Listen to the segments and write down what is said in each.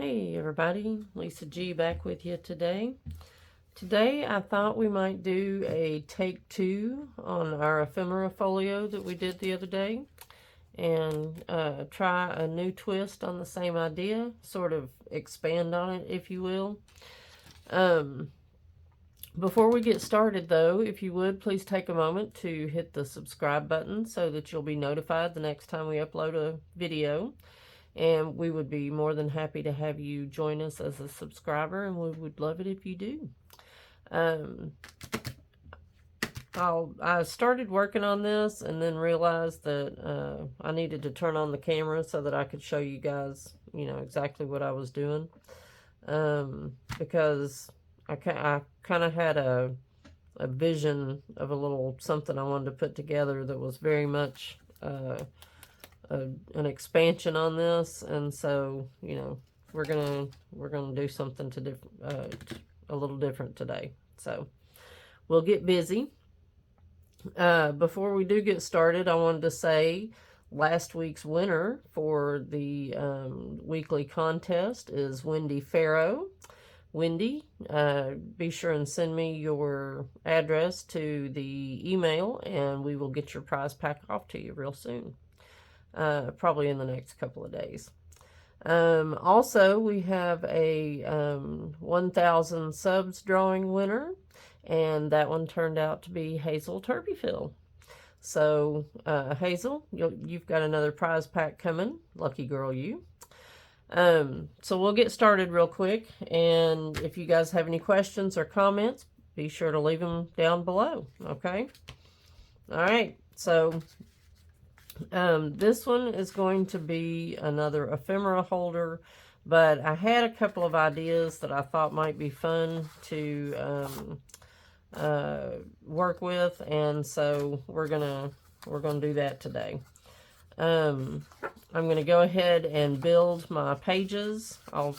Hey everybody, Lisa G back with you today. Today I thought we might do a take two on our Ephemera Folio that we did the other day and try a new twist on the same idea, sort of expand on it if you will. Before we get started though, if you would please take a moment to hit the subscribe button so that you'll be notified the next time we upload a video. And we would be more than happy to have you join us as a subscriber, and we would love it if you do. I started working on this and then realized that I needed to turn on the camera so that I could show you guys, exactly what I was doing. Because I kind of had a vision of a little something I wanted to put together that was very much an expansion on this, and so we're gonna do something a little different today. So we'll get busy. Before we do get started, I wanted to say last week's winner for the weekly contest is Wendy Farrow. Wendy, be sure and send me your address to the email and we will get your prize pack off to you real soon. Probably in the next couple of days. Also, we have a 1,000 subs drawing winner, and that one turned out to be Hazel Turpeyfield. So, Hazel, you've got another prize pack coming. Lucky girl, you. So we'll get started real quick, and if you guys have any questions or comments, be sure to leave them down below, okay? All right, so this one is going to be another ephemera holder, but I had a couple of ideas that I thought might be fun to work with, and so we're gonna do that today. I'm gonna go ahead and build my pages. I'll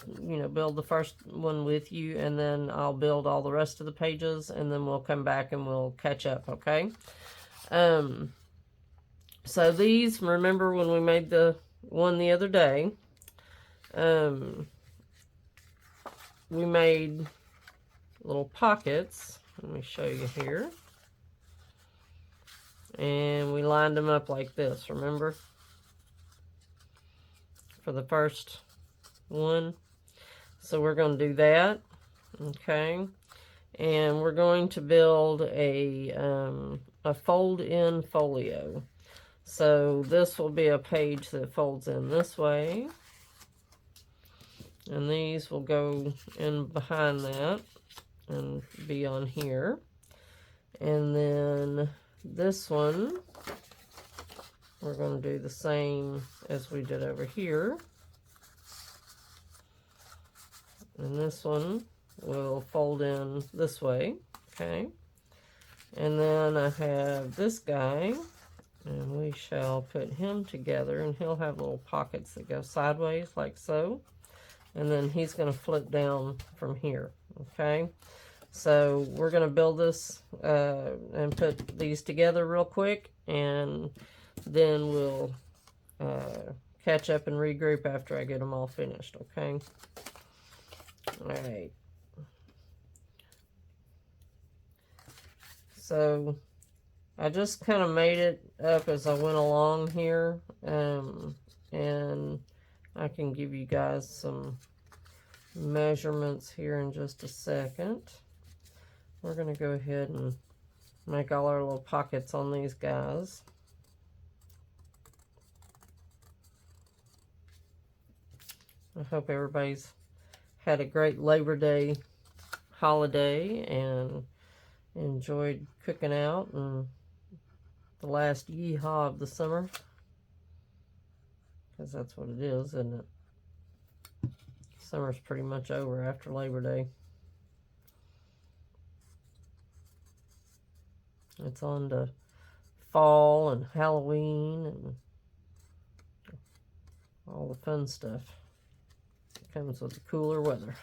build the first one with you, and then I'll build all the rest of the pages, and then we'll come back and we'll catch up, okay? So these, remember when we made the one the other day, we made little pockets. Let me show you here. And we lined them up like this, remember? For the first one. So we're going to do that, okay? And we're going to build a fold-in folio. So this will be a page that folds in this way. And these will go in behind that and be on here. And then this one, we're going to do the same as we did over here. And this one will fold in this way, okay? And then I have this guy. And we shall put him together, and he'll have little pockets that go sideways like so. And then he's going to flip down from here, okay? So we're going to build this and put these together real quick, and then we'll catch up and regroup after I get them all finished, okay? All right. So I just kind of made it up as I went along here, and I can give you guys some measurements here in just a second. We're going to go ahead and make all our little pockets on these guys. I hope everybody's had a great Labor Day holiday and enjoyed cooking out and the last yeehaw of the summer, because that's what it is, isn't it? Summer's pretty much over after Labor Day. It's on to fall and Halloween and all the fun stuff that comes with the cooler weather.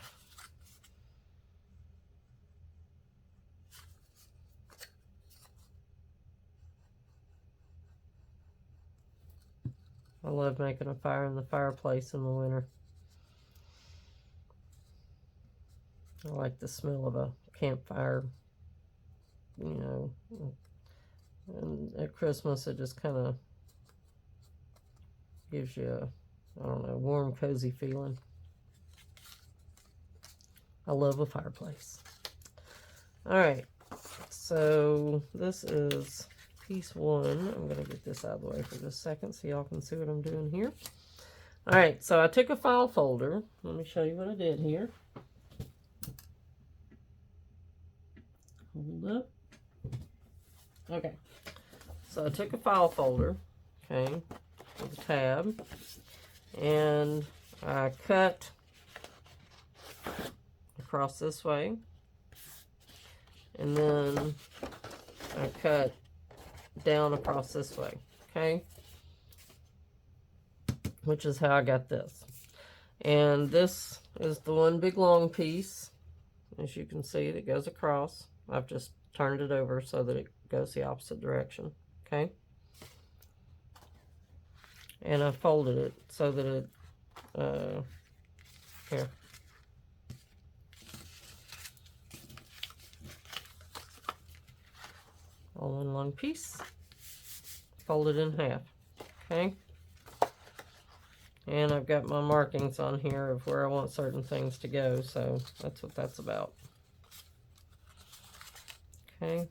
I love making a fire in the fireplace in the winter. I like the smell of a campfire, you know, and at Christmas it just kind of gives you a, I don't know, warm, cozy feeling. I love a fireplace. All right, so this is piece 1. I'm going to get this out of the way for just a second so y'all can see what I'm doing here. All right, so I took a file folder. Let me show you what I did here. Hold up. Okay, so I took a file folder, okay, with a tab, and I cut across this way, and then I cut down across this way, okay, which is how I got this. And this is the one big long piece, as you can see, that goes across. I've just turned it over so that it goes the opposite direction, okay, and I folded it so that it here, all in one piece, folded in half, okay. And I've got my markings on here of where I want certain things to go, so that's what that's about. Okay.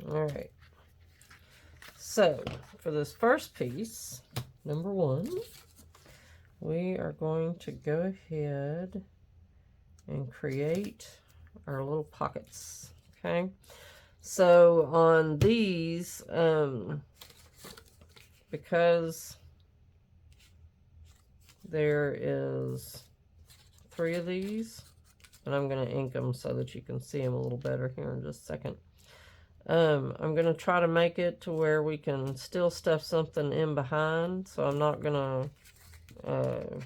All right. So, for this first piece, number 1, we are going to go ahead and create our little pockets, okay? So, on these, because there is 3 of these, and I'm going to ink them so that you can see them a little better here in just a second. I'm going to try to make it to where we can still stuff something in behind, so I'm not going to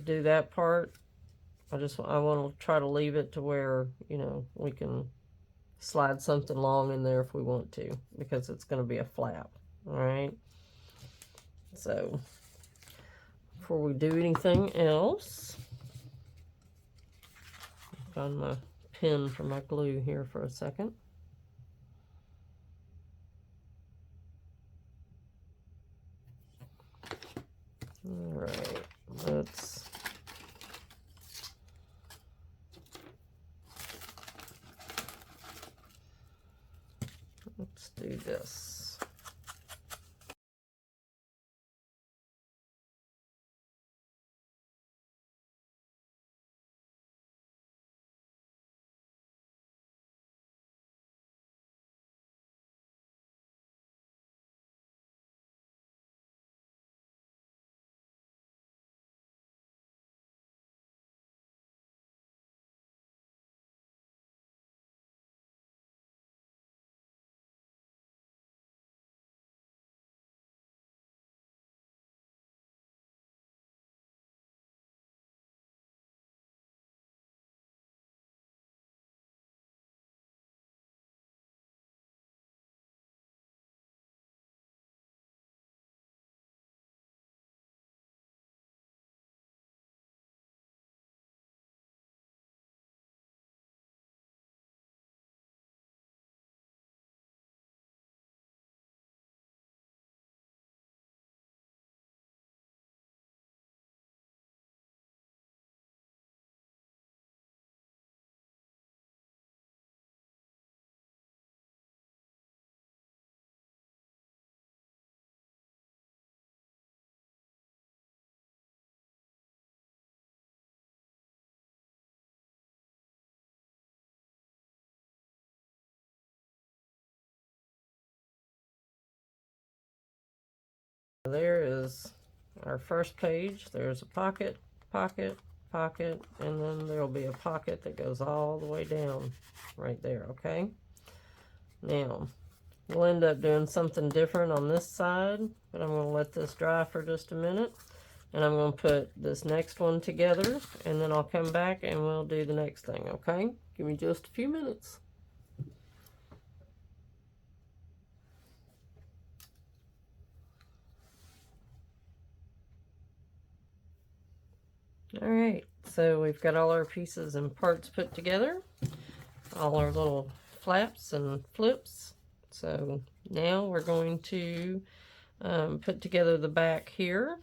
do that part. I want to try to leave it to where, you know, we can slide something long in there if we want to, because it's going to be a flap. All right. So before we do anything else, find my pen for my glue here for a second. All right, let's do this. There is our first page. There's a pocket, pocket, pocket, and then there'll be a pocket that goes all the way down right there, okay? Now, we'll end up doing something different on this side, but I'm going to let this dry for just a minute, and I'm going to put this next one together, and then I'll come back and we'll do the next thing, okay? Give me just a few minutes. All right, so we've got all our pieces and parts put together, all our little flaps and flips. So now we're going to put together the back here.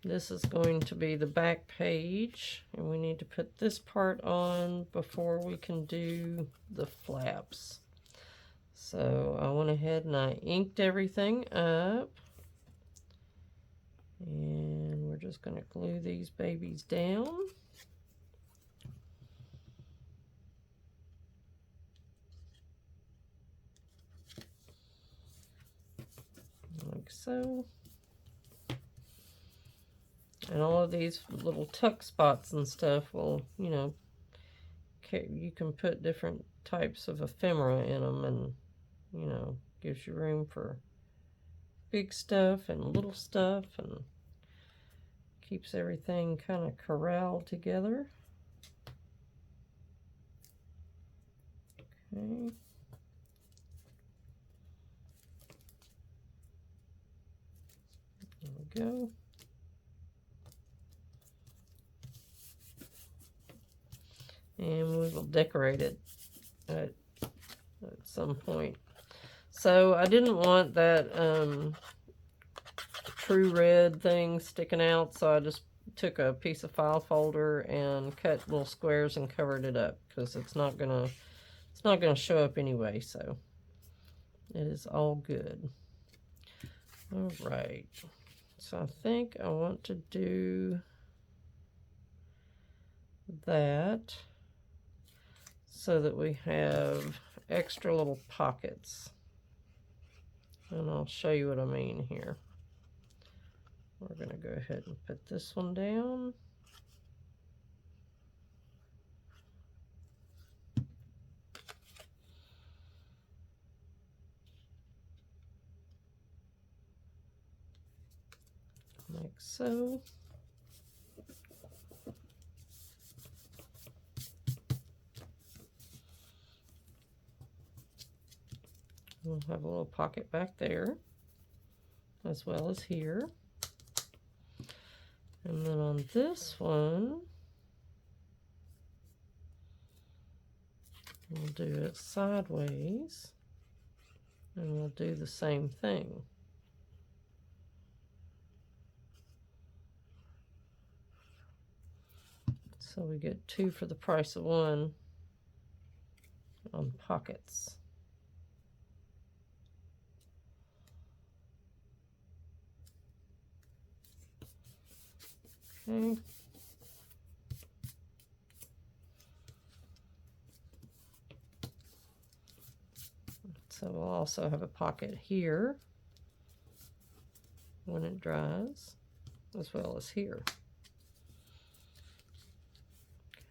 This is going to be the back page, and we need to put this part on before we can do the flaps. So I went ahead and I inked everything up, and we're just going to glue these babies down. Like so. And all of these little tuck spots and stuff will, you know, you can put different types of ephemera in them, and, you know, gives you room for big stuff and little stuff, and keeps everything kind of corralled together. Okay. There we go. And we will decorate it at some point. So I didn't want that true red thing sticking out, so I just took a piece of file folder and cut little squares and covered it up, because it's not gonna show up anyway, so it is all good. All right, so I think I want to do that so that we have extra little pockets, and I'll show you what I mean here. We're going to go ahead and put this one down. Like so. We'll have a little pocket back there, as well as here. And then on this one, we'll do it sideways, and we'll do the same thing. So we get 2 for the price of 1 on pockets. Okay. So we'll also have a pocket here when it dries, as well as here.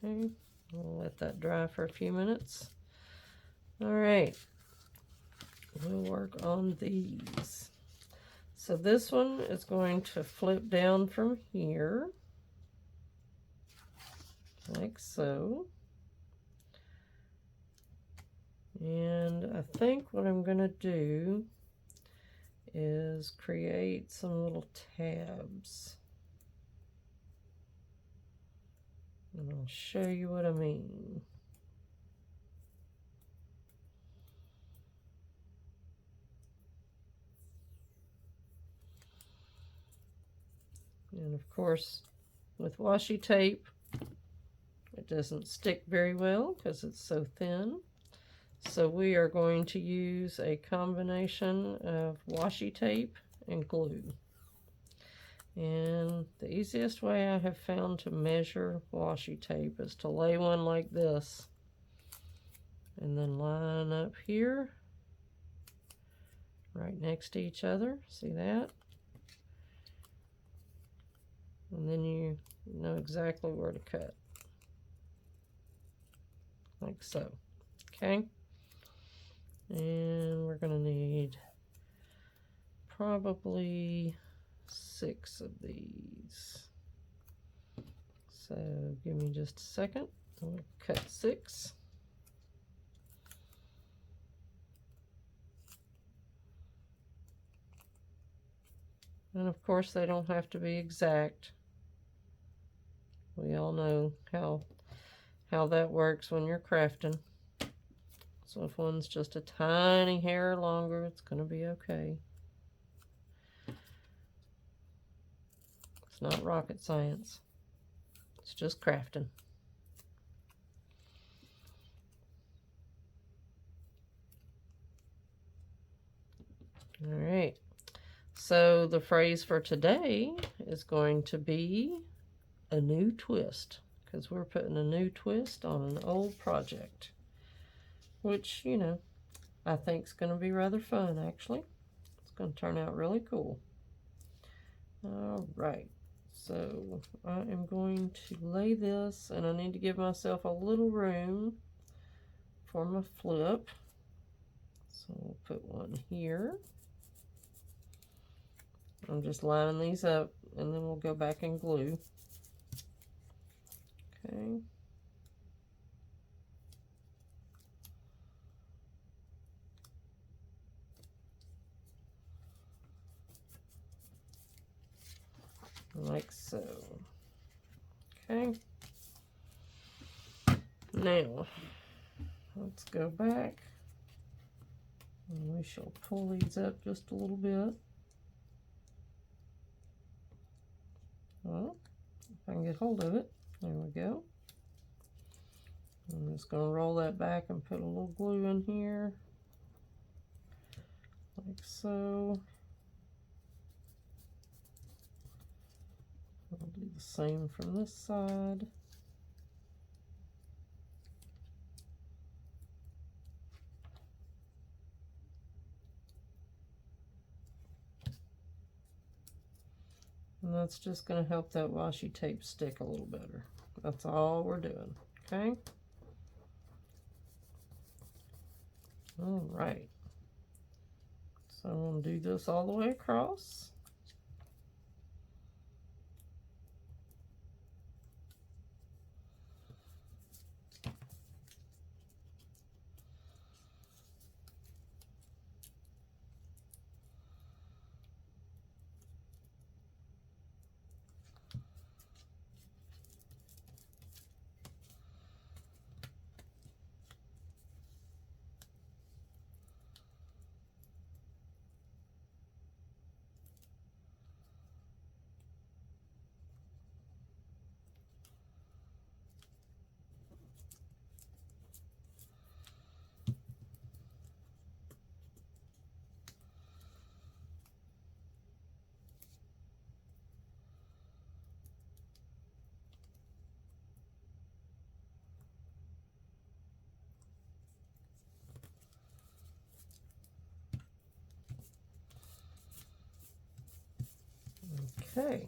Okay, we'll let that dry for a few minutes. All right, we'll work on these. So this one is going to flip down from here, like so. And I think what I'm going to do is create some little tabs. And I'll show you what I mean. And of course, with washi tape, it doesn't stick very well because it's so thin. So we are going to use a combination of washi tape and glue. And the easiest way I have found to measure washi tape is to lay one like this and then line up here right next to each other. See that? And then you know exactly where to cut, like so. Okay, and we're gonna need probably 6 of these. So give me just a second. I'm gonna cut 6. And of course they don't have to be exact. We all know how that works when you're crafting. So if one's just a tiny hair longer, it's going to be okay. It's not rocket science. It's just crafting. All right. So the phrase for today is going to be a new twist, because we're putting a new twist on an old project, which, you know, I think is going to be rather fun, actually. It's going to turn out really cool. All right. So I am going to lay this, and I need to give myself a little room for my flip. So we'll put one here. I'm just lining these up, and then we'll go back and glue. Okay. Like so. Okay. Now, let's go back. And we shall pull these up just a little bit. Well, if I can get hold of it. There we go. I'm just going to roll that back and put a little glue in here. Like so. I'll do the same from this side. And that's just going to help that washi tape stick a little better. That's all we're doing, okay? All right. So I'm going to do this all the way across. Okay,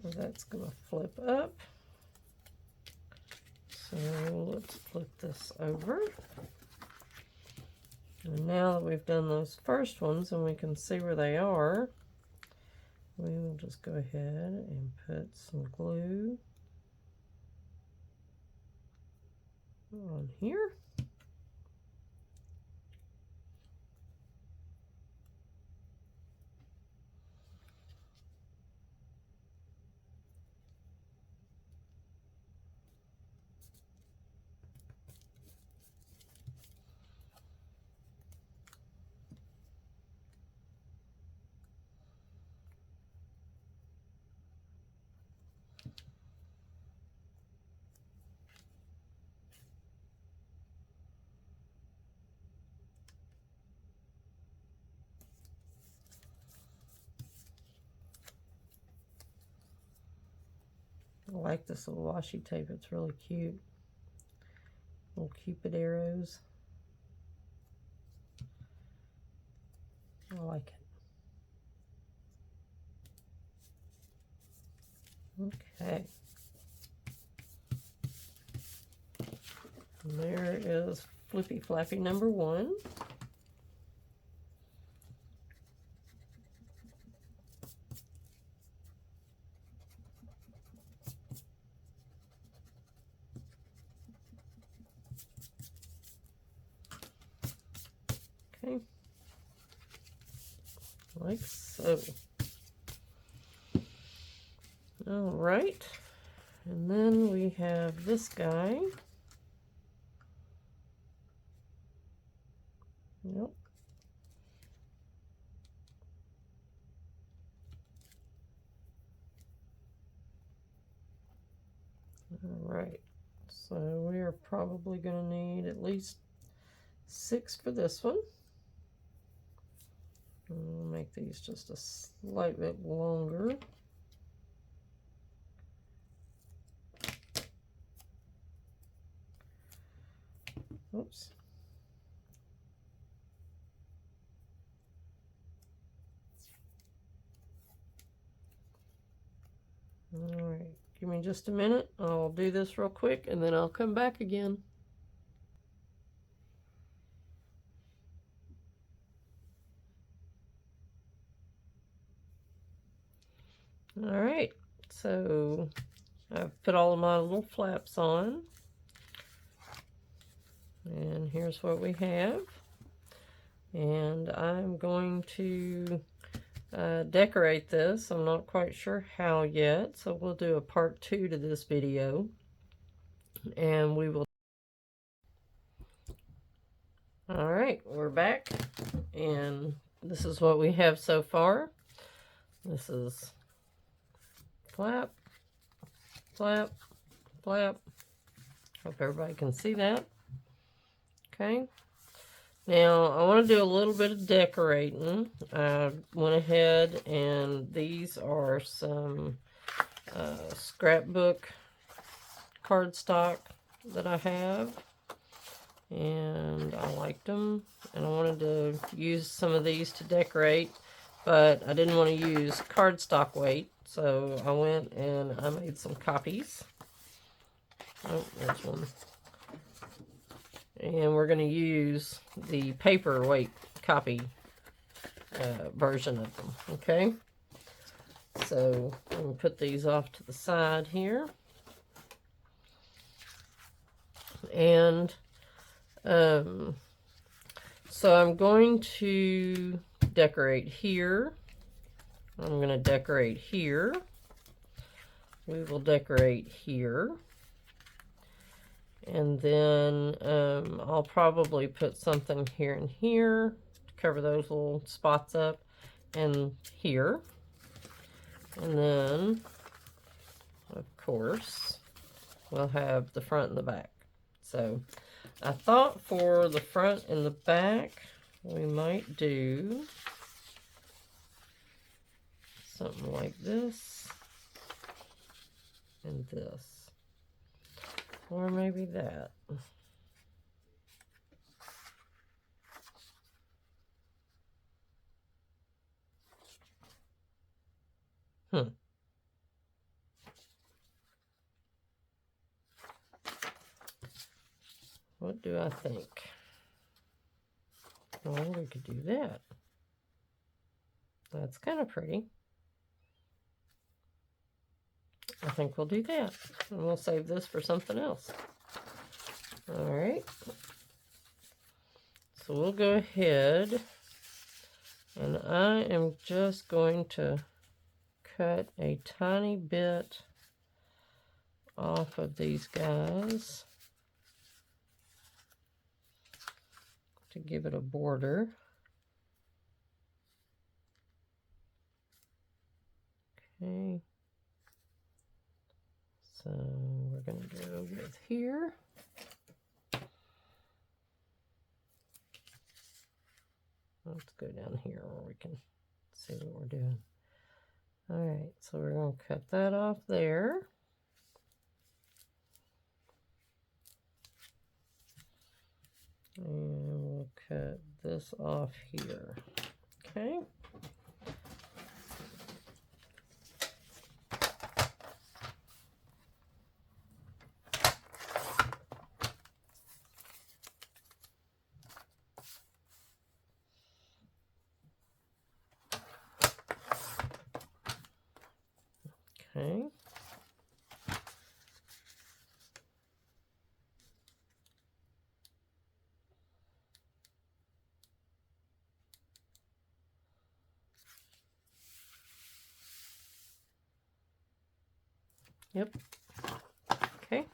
so that's going to flip up. So let's flip this over. And now that we've done those first ones and we can see where they are, we will just go ahead and put some glue on here. I like this little washi tape, it's really cute. Little Cupid arrows. I like it. Okay. And there is Flippy Flappy number 1. Okay, like so. All right, And then we have this guy. Nope. All right. So we are probably going to need at least 6 for this one. We'll make these just a slight bit longer. Oops. All right, give me just a minute. I'll do this real quick and then I'll come back again. All right, so I've put all of my little flaps on. And here's what we have. And I'm going to decorate this. I'm not quite sure how yet, so we'll do a part 2 to this video. And we will... All right, we're back. And this is what we have so far. This is flap, flap, flap. Hope everybody can see that. Okay. Now, I want to do a little bit of decorating. I went ahead and these are some scrapbook cardstock that I have. And I liked them. And I wanted to use some of these to decorate. But I didn't want to use cardstock weight. So I went and I made some copies. Oh, there's one. And we're going to use the paperweight copy version of them, okay? So I'm going to put these off to the side here. And so I'm going to decorate here. I'm going to decorate here. We will decorate here. And then I'll probably put something here and here to cover those little spots up, and here. And then, of course, we'll have the front and the back. So I thought for the front and the back, we might do something like this and this. Or maybe that. What do I think? Well, we could do that. That's kind of pretty. I think we'll do that. And we'll save this for something else. All right. So we'll go ahead and I am just going to cut a tiny bit off of these guys to give it a border. Okay. So we're going to go with here. Let's go down here where we can see what we're doing. All right, so we're going to cut that off there. And we'll cut this off here. Okay. Okay. Yep. Okay.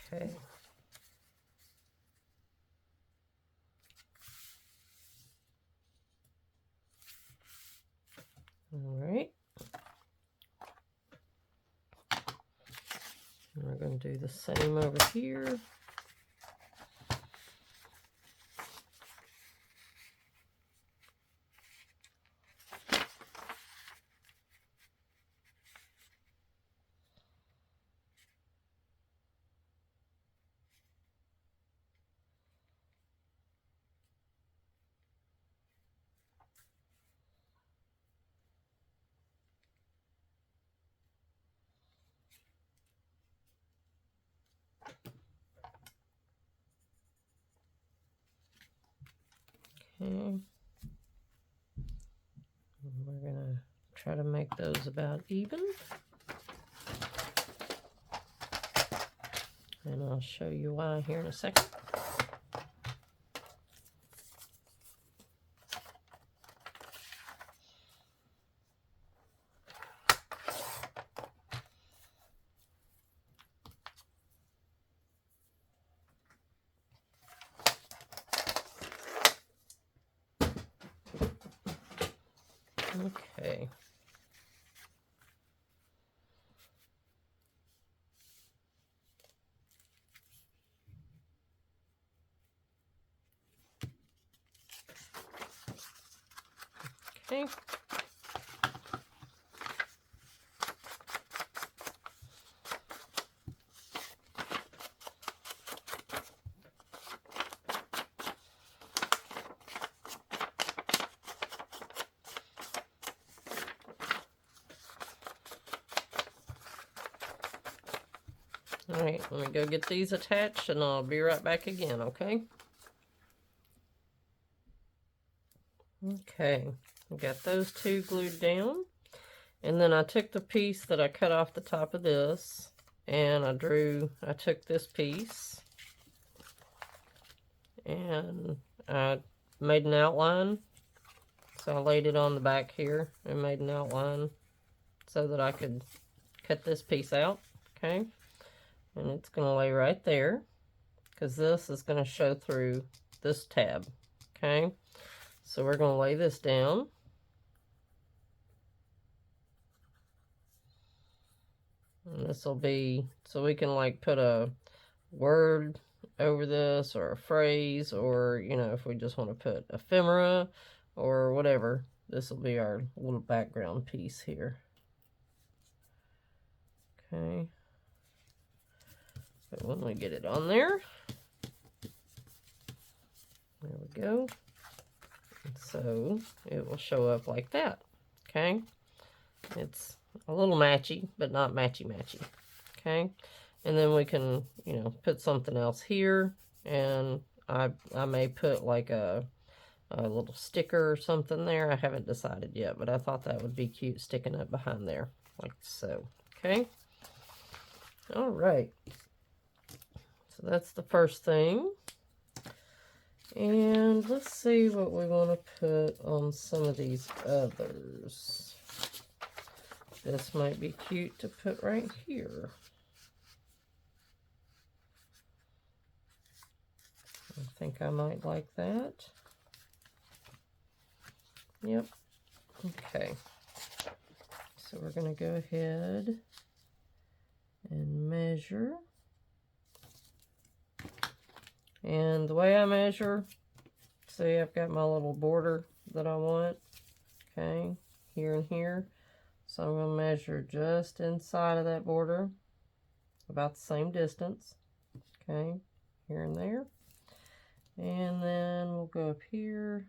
Okay. All right. And we're going to do the same over here. Okay. And we're going to try to make those about even. And I'll show you why here in a second. Okay. Okay. All right, let me go get these attached and I'll be right back again, okay? Okay, I got those two glued down. And then I took the piece that I cut off the top of this and I took this piece and I made an outline. So I laid it on the back here and made an outline so that I could cut this piece out, okay? And it's going to lay right there because this is going to show through this tab, okay? So we're going to lay this down. And this will be, so we can like put a word over this or a phrase, or, you know, if we just want to put ephemera or whatever, this will be our little background piece here. Okay. But when we get it on there, there we go. So it will show up like that. Okay. It's a little matchy, but not matchy-matchy. Okay. And then we can, you know, put something else here. And I may put like a little sticker or something there. I haven't decided yet, but I thought that would be cute sticking it behind there, like so. Okay. All right. So that's the first thing. And let's see what we want to put on some of these others. This might be cute to put right here. I think I might like that. Yep. Okay. So we're going to go ahead and measure. And the way I measure, see, I've got my little border that I want, okay, here and here. So I'm going to measure just inside of that border, about the same distance. Okay, here and there. And then we'll go up here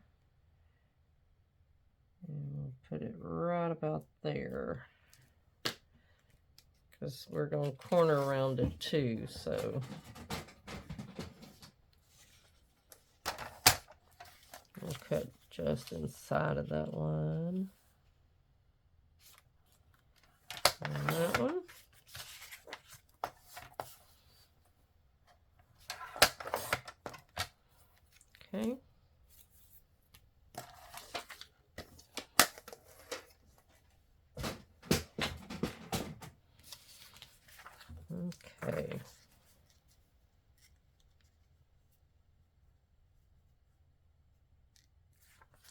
and we'll put it right about there, because we're going to corner around it too. So we'll cut just inside of that line. And that one. Okay. Okay.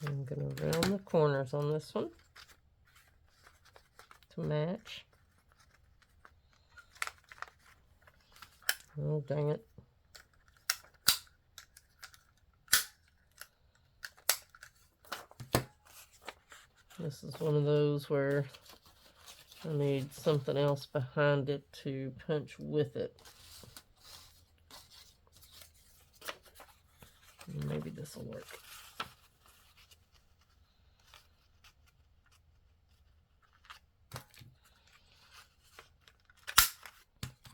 I'm going to round the corners on this one to match. Oh, dang it. This is one of those where I need something else behind it to punch with it. Maybe this will work.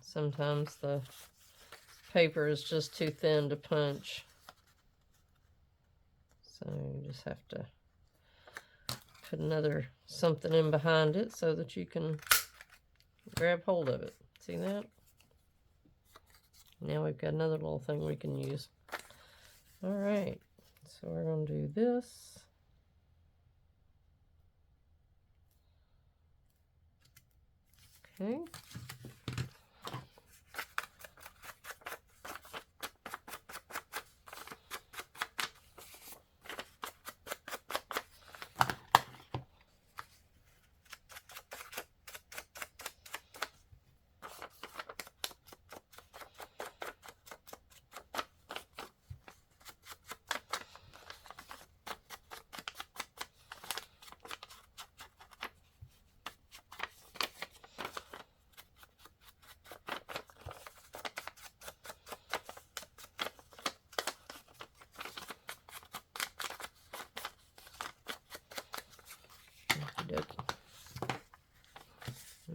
Sometimes the paper is just too thin to punch. So you just have to put another something in behind it so that you can grab hold of it. See that? Now we've got another little thing we can use. All right, so we're going to do this. Okay.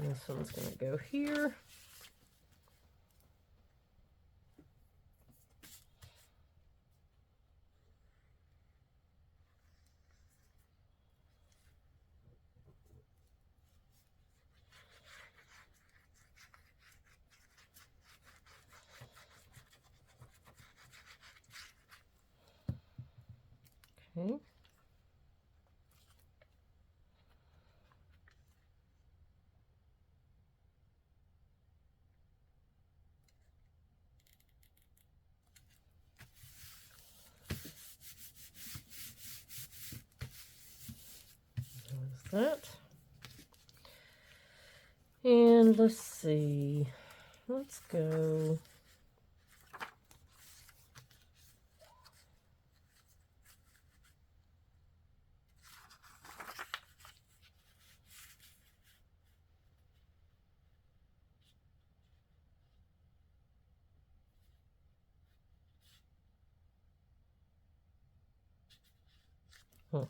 And this one's going to go here. Okay. That. And let's see. Let's go. Huh.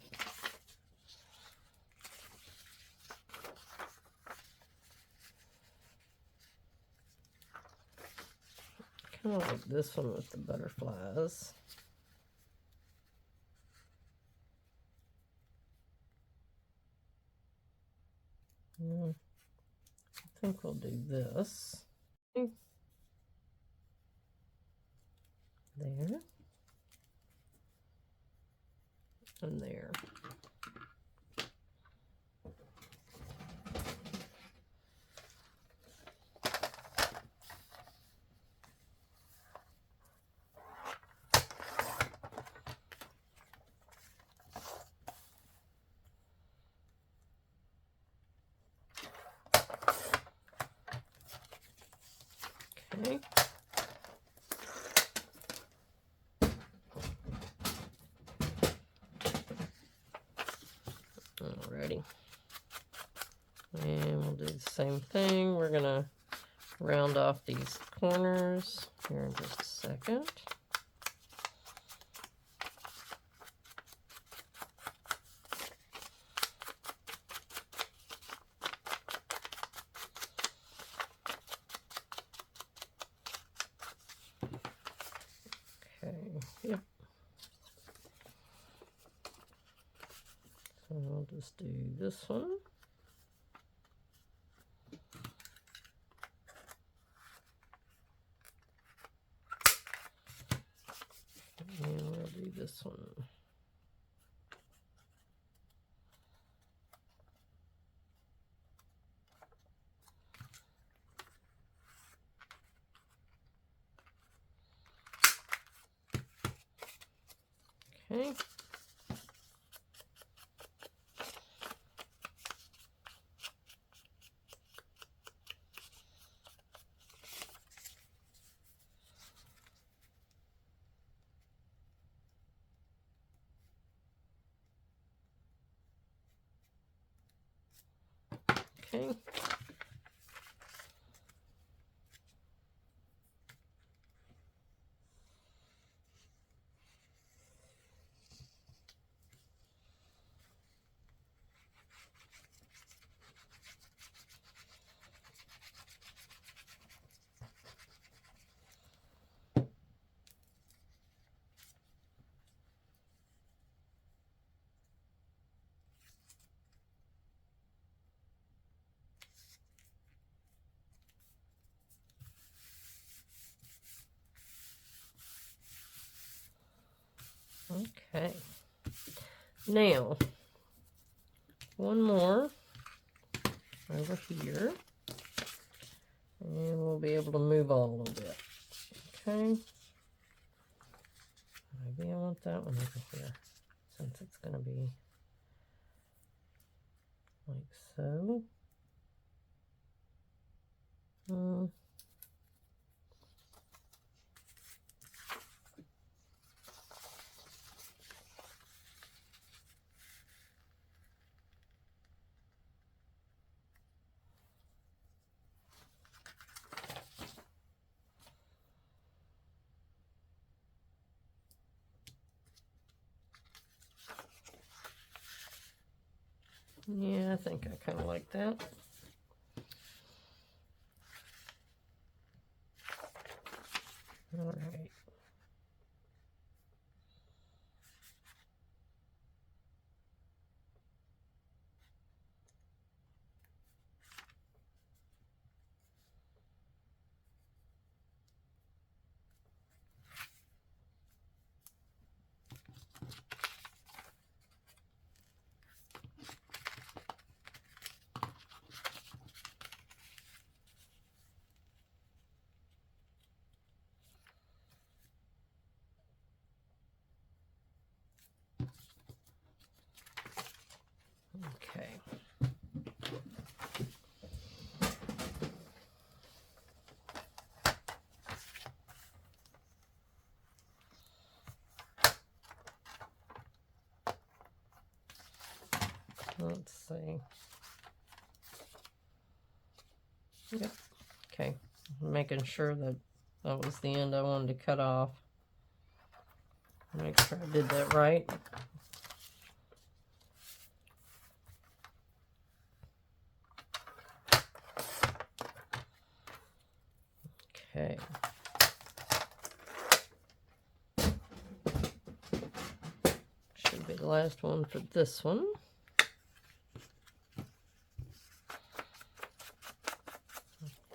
Kind of like this one with the butterflies. I think we'll do this. There. And there. Okay. Alrighty. And we'll do the same thing. We're gonna round off these corners here in just a second. Okay, yep. So I'll just do this one. And we'll do this one. Okay. Okay. Okay. Now, one more over here. And we'll be able to move on a little bit. Okay. Maybe I want that one over here, since it's going to be like so. Yeah, I think I kind of like that. All right. Okay. Let's see. Yep. Okay. Making sure that that was the end I wanted to cut off. Make sure I did that right. Okay. Should be the last one for this one.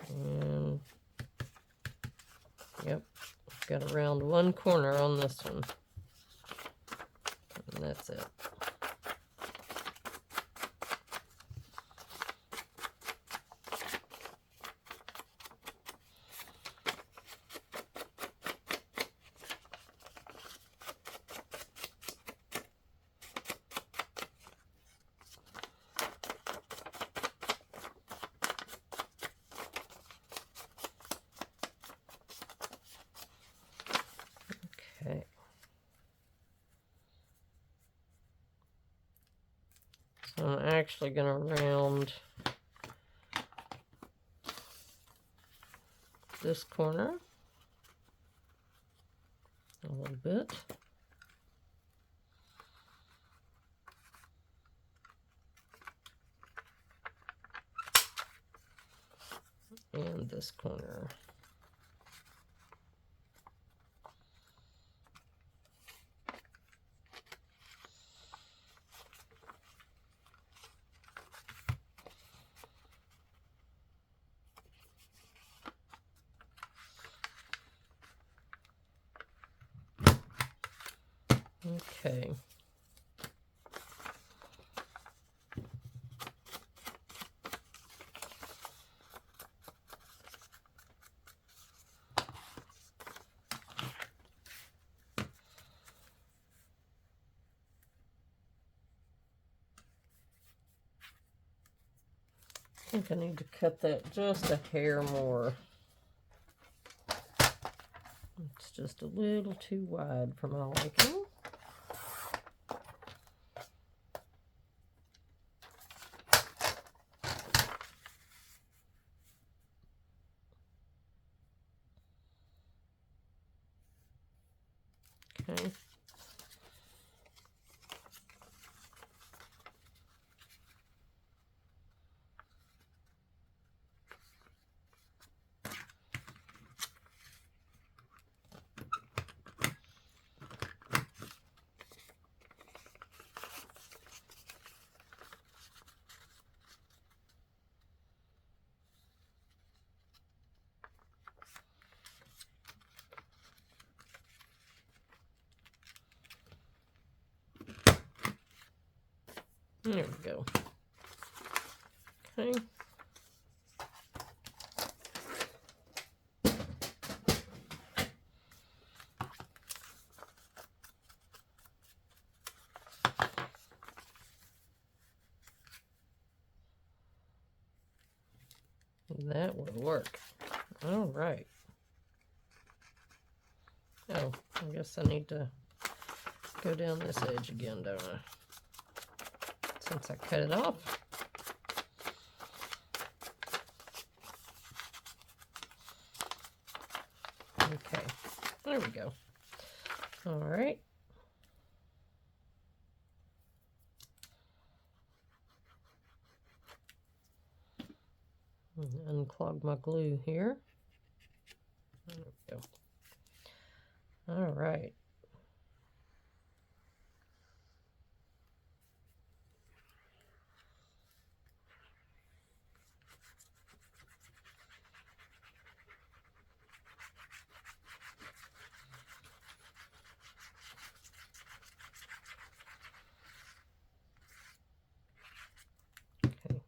And yep, got around one corner on this one. And that's it. Okay. So I'm actually going to round this corner a little bit. And this corner. Okay. I think I need to cut that just a hair more. It's just a little too wide for my liking. Okay. There we go. Okay. That would work. All right. Oh, I guess I need to go down this edge again, don't I? Since I cut it off. Okay, there we go. All right. Unclog my glue here. There we go. All right. Okay.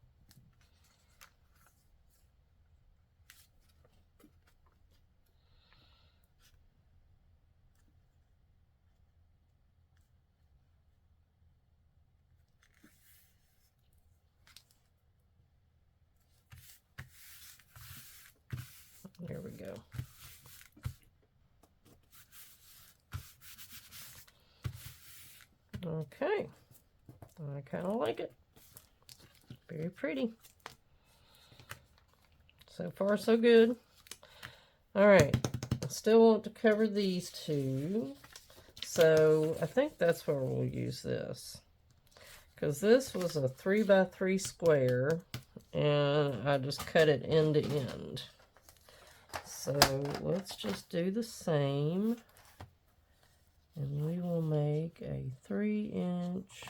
There we go. Okay. I kind of like it. Very pretty. So far, so good. All right. I still want to cover these two. So I think that's where we'll use this. Because this was a 3x3 square. And I just cut it end to end. So let's just do the same. And we will make a 3-inch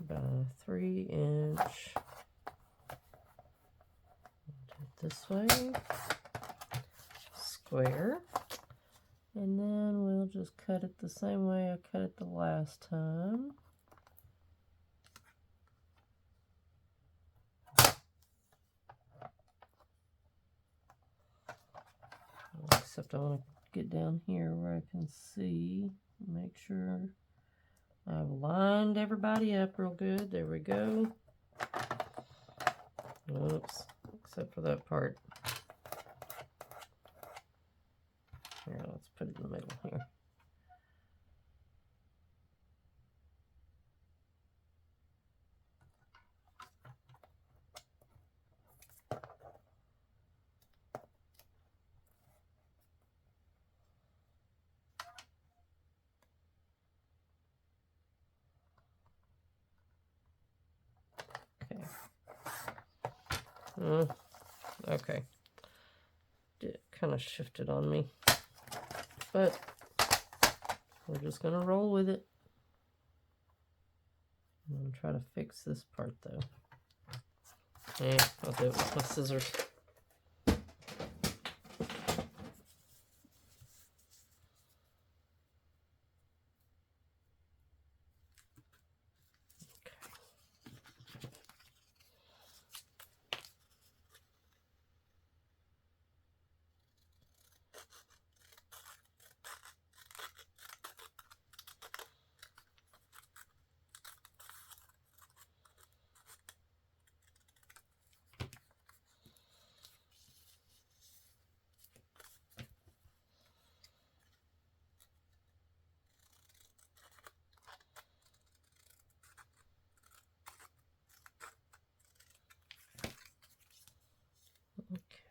by 3-inch. This way. Square. And then we'll just cut it the same way I cut it the last time. Except I want to get down here where I can see, make sure I've lined everybody up real good. There we go. Oops, except for that part. Here, let's put it in the middle here. Okay. It kind of shifted on me. But we're just going to roll with it. I'm going to try to fix this part, though. I'll do it with my scissors.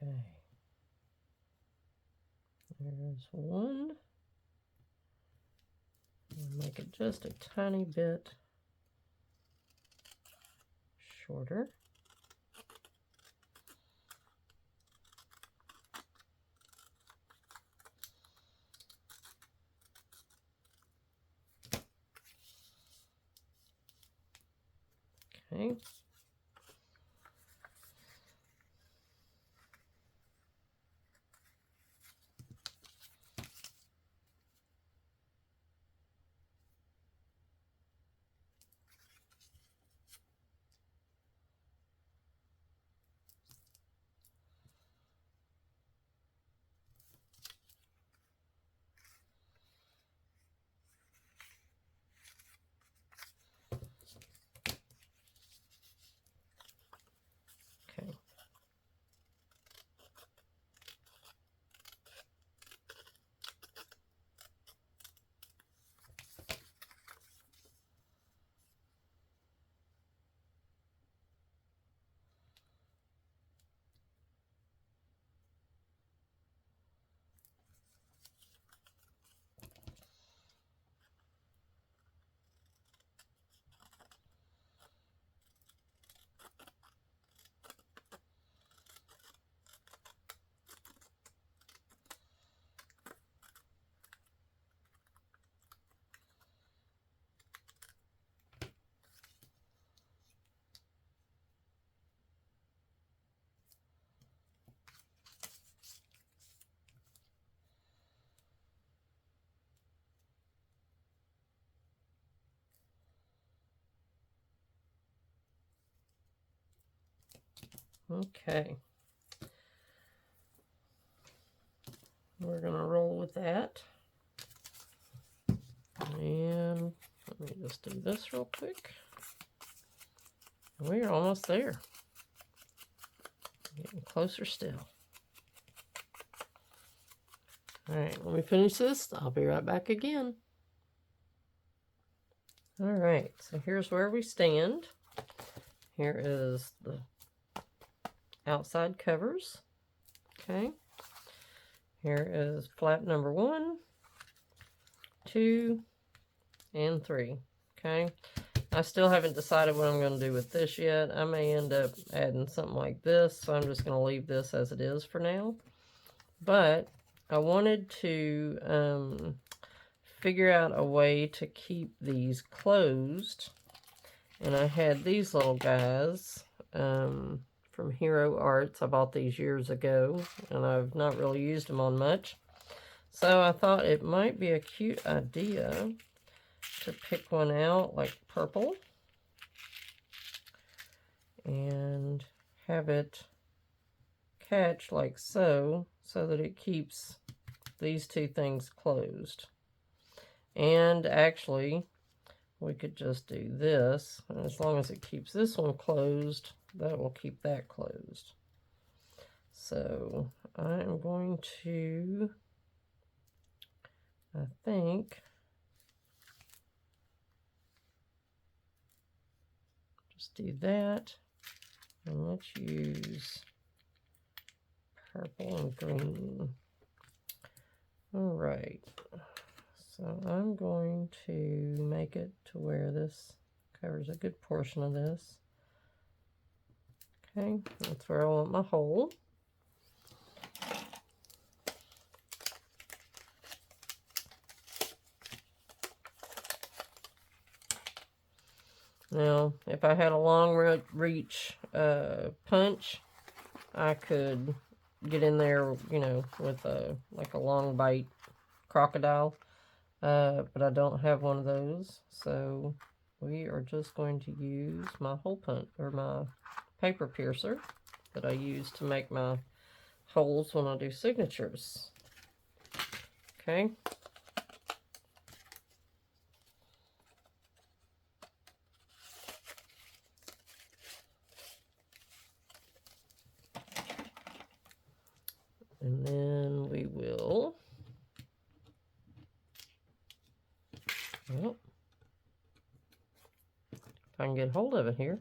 Okay. There's one. I'll make it just a tiny bit shorter. Okay. Okay. Okay. We're going to roll with that. And let me just do this real quick. We're almost there. Getting closer still. All right, let me finish this. I'll be right back again. All right, so here's where we stand. Here is the outside covers. Okay. Here is flap number 1, 2, and 3. Okay. I still haven't decided what I'm going to do with this yet. I may end up adding something like this, so I'm just going to leave this as it is for now. But I wanted to figure out a way to keep these closed. And I had these little guys from Hero Arts. I bought these years ago, and I've not really used them on much. So I thought it might be a cute idea to pick one out, like purple, and have it catch like so, so that it keeps these two things closed. And actually, we could just do this, and as long as it keeps this one closed, that will keep that closed. So I'm going to, I think, just do that, and let's use purple and green. All right, so I'm going to make it to where this covers a good portion of this. Okay, that's where I want my hole. Now, if I had a long reach punch, I could get in there, you know, with like a long bite crocodile. But I don't have one of those, so we are just going to use my hole punch, or my paper piercer that I use to make my holes when I do signatures. Okay. And then we will, well, if I can get hold of it here.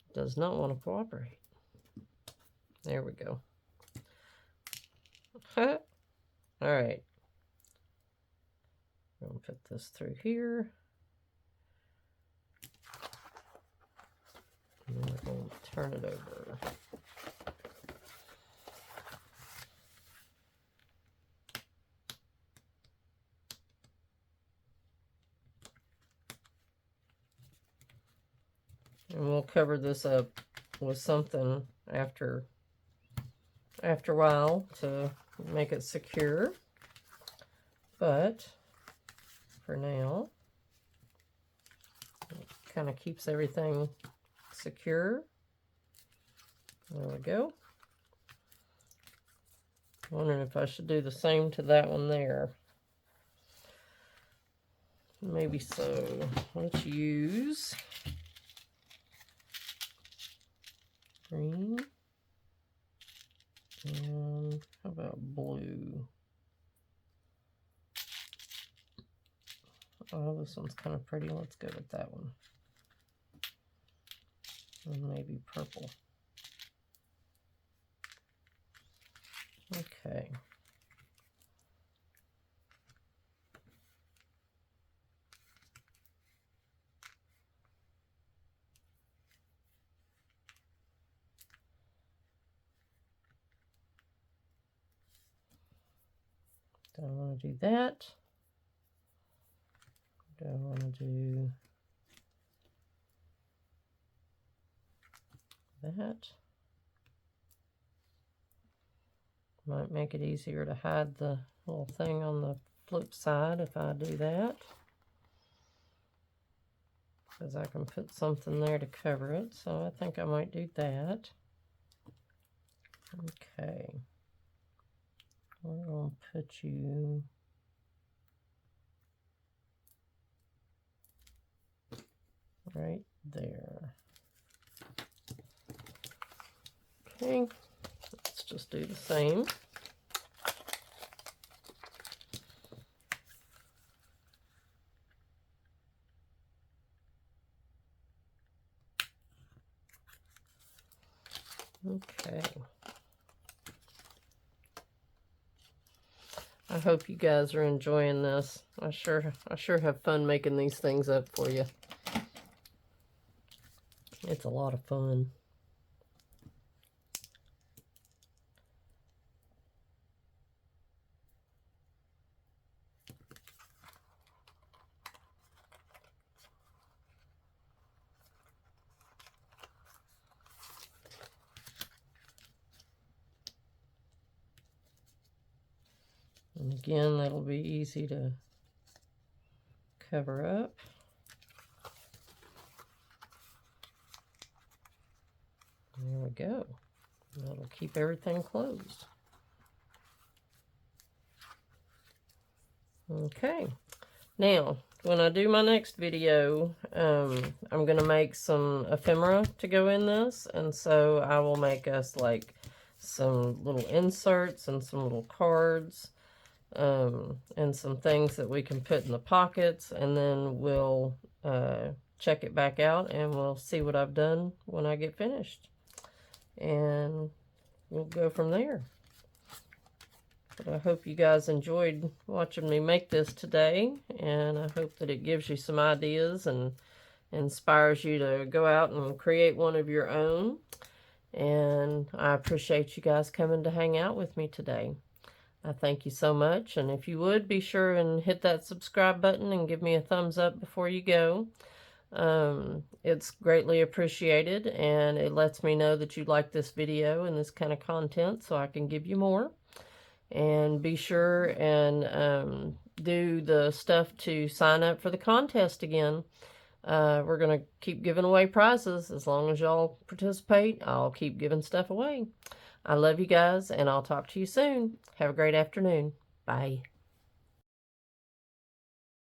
It does not want to cooperate. There we go. All right. I'm going to put this through here. And then we're going to turn it over. And we'll cover this up with something after a while to make it secure. But for now, it kind of keeps everything secure. There we go. Wondering if I should do the same to that one there. Maybe so. Let's use green. And how about blue? Oh, this one's kind of pretty. Let's go with that one. And maybe purple. Okay. Don't want to do that. Don't want to do that. Might make it easier to hide the little thing on the flip side if I do that, because I can put something there to cover it. So I think I might do that. Okay. We're going to put you right there. Okay, let's just do the same. Okay. I hope you guys are enjoying this. I sure have fun making these things up for you. It's a lot of fun. And again, that'll be easy to cover up. There we go. That'll keep everything closed. Okay. Now, when I do my next video, I'm going to make some ephemera to go in this. And so I will make us like some little inserts and some little cards. And some things that we can put in the pockets, and then we'll check it back out and we'll see what I've done when I get finished, and we'll go from there. But I hope you guys enjoyed watching me make this today, and I hope that it gives you some ideas and inspires you to go out and create one of your own. And I appreciate you guys coming to hang out with me today. I thank you so much. And if you would, be sure and hit that subscribe button and give me a thumbs up before you go. It's greatly appreciated, and it lets me know that you like this video and this kind of content, so I can give you more. And be sure and do the stuff to sign up for the contest again. We're going to keep giving away prizes. As long as y'all participate, I'll keep giving stuff away. I love you guys, and I'll talk to you soon. Have a great afternoon. Bye.